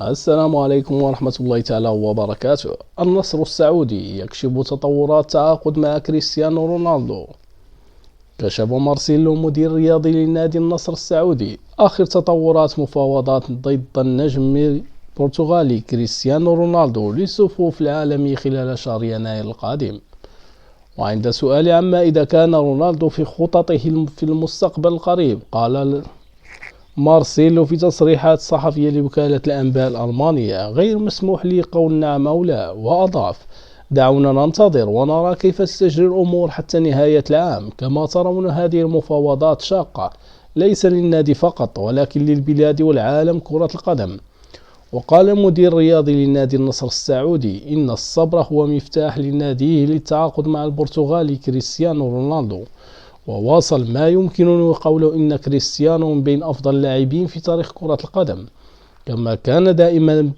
السلام عليكم ورحمة الله تعالى وبركاته. النصر السعودي يكشف تطورات تعاقد مع كريستيانو رونالدو. كشف مارسيلو مدير رياضي لنادي النصر السعودي آخر تطورات مفاوضات ضد النجم البرتغالي كريستيانو رونالدو للصفوف العالمي خلال شهر يناير القادم. وعند سؤال عما إذا كان رونالدو في خططه في المستقبل القريب، قال مارسيلو في تصريحات صحفية لوكالة الأنباء الألمانية: غير مسموح لي قول نعم أو لا. وأضاف: دعونا ننتظر ونرى كيف ستجري الأمور حتى نهاية العام. كما ترون، هذه المفاوضات شاقة ليس للنادي فقط ولكن للبلاد والعالم كرة القدم. وقال المدير الرياضي لنادي النصر السعودي إن الصبر هو مفتاح لناديه للتعاقد مع البرتغالي كريستيانو رونالدو. وواصل: ما يمكنني قوله إن كريستيانو من بين أفضل اللاعبين في تاريخ كرة القدم، كما كان دائما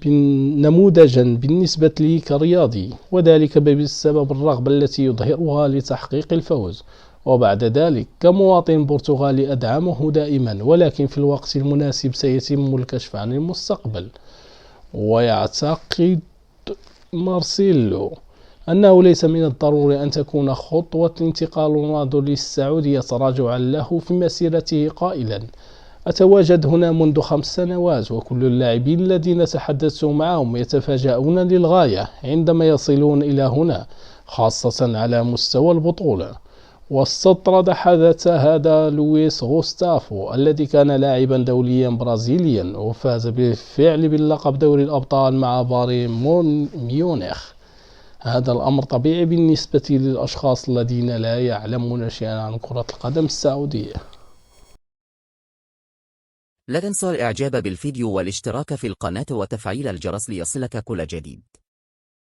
نموذجا بالنسبة لي كرياضي، وذلك بسبب الرغبة التي يظهرها لتحقيق الفوز. وبعد ذلك كمواطن برتغالي أدعمه دائما، ولكن في الوقت المناسب سيتم الكشف عن المستقبل. ويعتقد مارسيلو أنه ليس من الضروري أن تكون خطوة انتقال رونالدو للسعودية تراجعا له في مسيرته، قائلا: أتواجد هنا منذ 5 سنوات، وكل اللاعبين الذين تحدثت معهم يتفاجؤون للغاية عندما يصلون إلى هنا، خاصة على مستوى البطولة. واستطرد حدث هذا لويس غوستافو الذي كان لاعبا دوليا برازيليا وفاز بالفعل باللقب دوري الأبطال مع بايرن ميونخ. هذا الأمر طبيعي بالنسبة للأشخاص الذين لا يعلمون شيئا عن كرة القدم السعودية. لا تنسى الإعجاب بالفيديو والاشتراك في القناة وتفعيل الجرس ليصلك كل جديد.